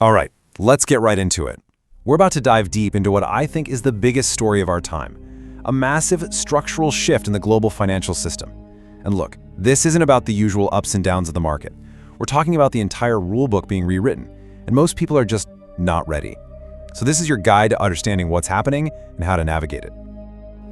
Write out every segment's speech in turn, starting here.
All right, let's get right into it. We're about to dive deep into what I think is the biggest story of our time, a massive structural shift in the global financial system. And look, this isn't about the usual ups and downs of the market. We're talking about the entire rulebook being rewritten, and most people are just not ready. So this is your guide to understanding what's happening and how to navigate it.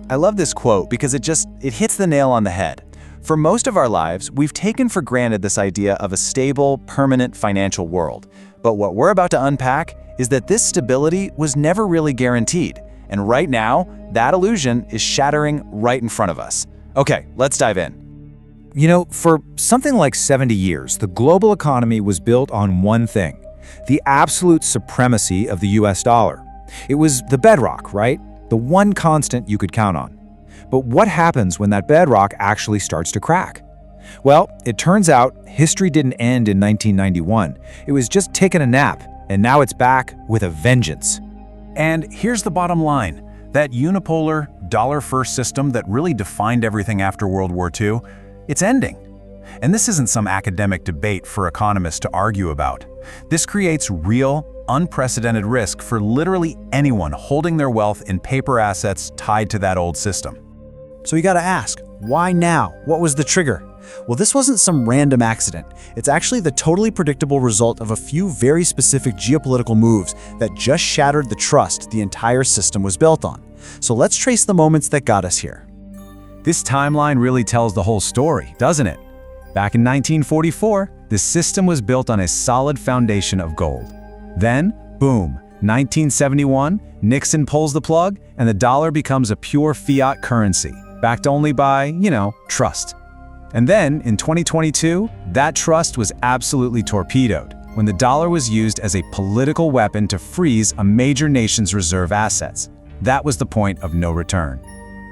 I love this quote because it hits the nail on the head. For most of our lives, we've taken for granted this idea of a stable, permanent financial world. But what we're about to unpack is that this stability was never really guaranteed. And right now, that illusion is shattering right in front of us. Okay, let's dive in. You know, for something like 70 years, the global economy was built on one thing: the absolute supremacy of the US dollar. It was the bedrock, right? The one constant you could count on. But what happens when that bedrock actually starts to crack? Well, it turns out history didn't end in 1991. It was just taking a nap, and now it's back with a vengeance. And here's the bottom line. That unipolar, dollar-first system that really defined everything after World War II, it's ending. And this isn't some academic debate for economists to argue about. This creates real, unprecedented risk for literally anyone holding their wealth in paper assets tied to that old system. So you gotta ask, why now? What was the trigger? Well, this wasn't some random accident. It's actually the totally predictable result of a few very specific geopolitical moves that just shattered the trust the entire system was built on. So let's trace the moments that got us here. This timeline really tells the whole story, doesn't it? Back in 1944, the system was built on a solid foundation of gold. Then, boom, 1971, Nixon pulls the plug and the dollar becomes a pure fiat currency, backed only by, trust. And then, in 2022, that trust was absolutely torpedoed when the dollar was used as a political weapon to freeze a major nation's reserve assets. That was the point of no return.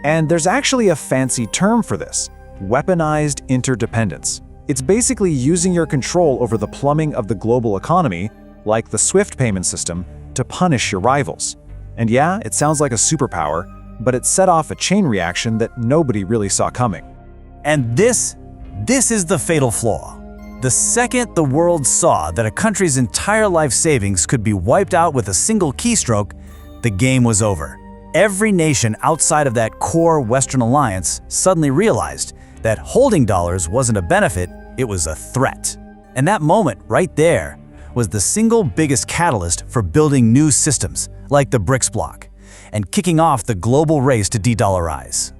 And there's actually a fancy term for this: weaponized interdependence. It's basically using your control over the plumbing of the global economy, like the SWIFT payment system, to punish your rivals. And yeah, it sounds like a superpower, but it set off a chain reaction that nobody really saw coming. And this is the fatal flaw. The second the world saw that a country's entire life savings could be wiped out with a single keystroke, the game was over. Every nation outside of that core Western alliance suddenly realized that holding dollars wasn't a benefit, it was a threat. And that moment right there was the single biggest catalyst for building new systems, like the BRICS bloc, and kicking off the global race to de-dollarize.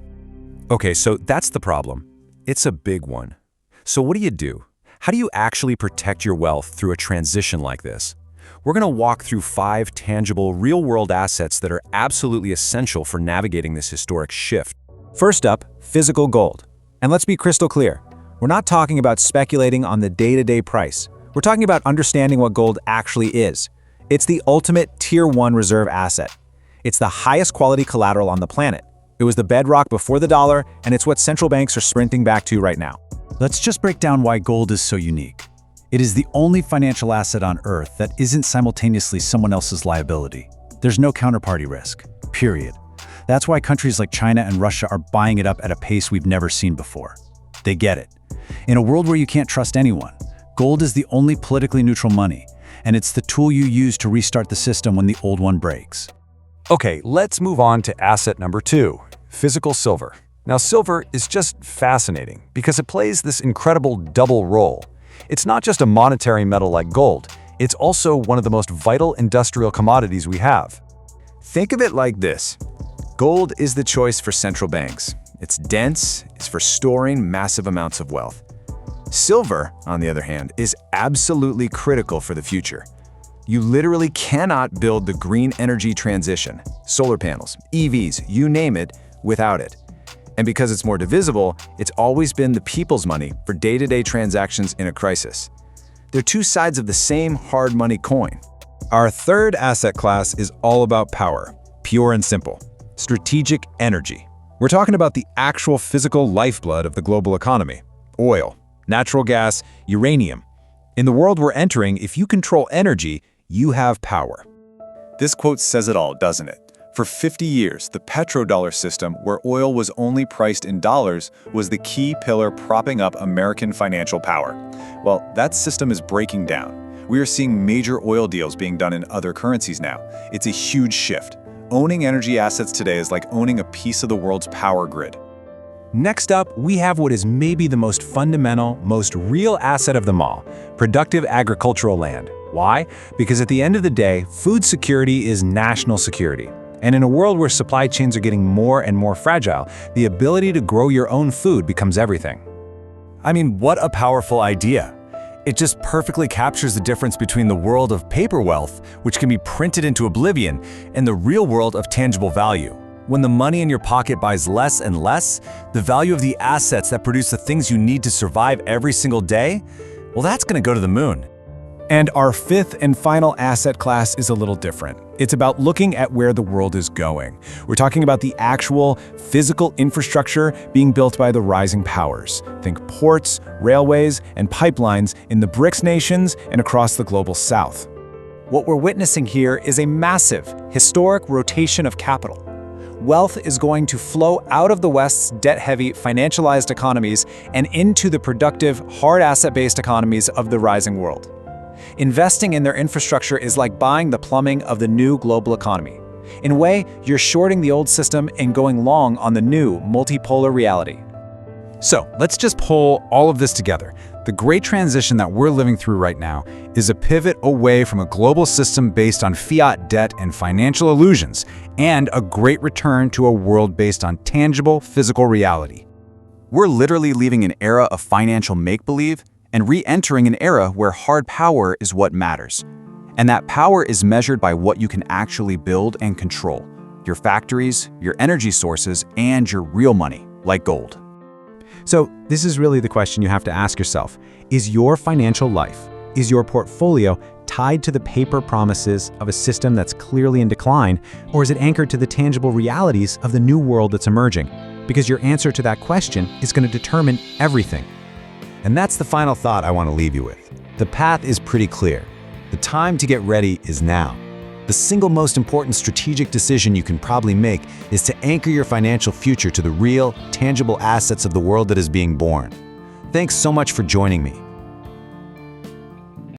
Okay, so that's the problem. It's a big one. So what do? How do you actually protect your wealth through a transition like this? We're going to walk through 5 tangible, real-world assets that are absolutely essential for navigating this historic shift. First up, physical gold. And let's be crystal clear. We're not talking about speculating on the day-to-day price. We're talking about understanding what gold actually is. It's the ultimate Tier 1 reserve asset. It's the highest quality collateral on the planet. It was the bedrock before the dollar, and it's what central banks are sprinting back to right now. Let's just break down why gold is so unique. It is the only financial asset on Earth that isn't simultaneously someone else's liability. There's no counterparty risk, period. That's why countries like China and Russia are buying it up at a pace we've never seen before. They get it. In a world where you can't trust anyone, gold is the only politically neutral money, and it's the tool you use to restart the system when the old one breaks. Okay, let's move on to asset number 2, physical silver. Now, silver is just fascinating because it plays this incredible double role. It's not just a monetary metal like gold, it's also one of the most vital industrial commodities we have. Think of it like this. Gold is the choice for central banks. It's dense, it's for storing massive amounts of wealth. Silver, on the other hand, is absolutely critical for the future. You literally cannot build the green energy transition, solar panels, EVs, you name it, without it. And because it's more divisible, it's always been the people's money for day-to-day transactions in a crisis. They're two sides of the same hard money coin. Our third asset class is all about power, pure and simple. Strategic energy. We're talking about the actual physical lifeblood of the global economy. Oil, natural gas, uranium. In the world we're entering, if you control energy, you have power. This quote says it all, doesn't it? For 50 years, the petrodollar system, where oil was only priced in dollars, was the key pillar propping up American financial power. Well, that system is breaking down. We are seeing major oil deals being done in other currencies now. It's a huge shift. Owning energy assets today is like owning a piece of the world's power grid. Next up, we have what is maybe the most fundamental, most real asset of them all: productive agricultural land. Why? Because at the end of the day, food security is national security. And in a world where supply chains are getting more and more fragile, the ability to grow your own food becomes everything. I mean, what a powerful idea. It just perfectly captures the difference between the world of paper wealth, which can be printed into oblivion, and the real world of tangible value. When the money in your pocket buys less and less, the value of the assets that produce the things you need to survive every single day, well, that's going to go to the moon. And our fifth and final asset class is a little different. It's about looking at where the world is going. We're talking about the actual physical infrastructure being built by the rising powers. Think ports, railways, and pipelines in the BRICS nations and across the global south. What we're witnessing here is a massive, historic rotation of capital. Wealth is going to flow out of the West's debt-heavy, financialized economies and into the productive, hard asset-based economies of the rising world. Investing in their infrastructure is like buying the plumbing of the new global economy. In a way, you're shorting the old system and going long on the new multipolar reality. So let's just pull all of this together. The great transition that we're living through right now is a pivot away from a global system based on fiat debt and financial illusions, and a great return to a world based on tangible, physical reality. We're literally leaving an era of financial make-believe and re-entering an era where hard power is what matters. And that power is measured by what you can actually build and control: your factories, your energy sources, and your real money, like gold. So this is really the question you have to ask yourself. Is your financial life, is your portfolio tied to the paper promises of a system that's clearly in decline, or is it anchored to the tangible realities of the new world that's emerging? Because your answer to that question is going to determine everything. And that's the final thought I want to leave you with. The path is pretty clear. The time to get ready is now. The single most important strategic decision you can probably make is to anchor your financial future to the real, tangible assets of the world that is being born. Thanks so much for joining me.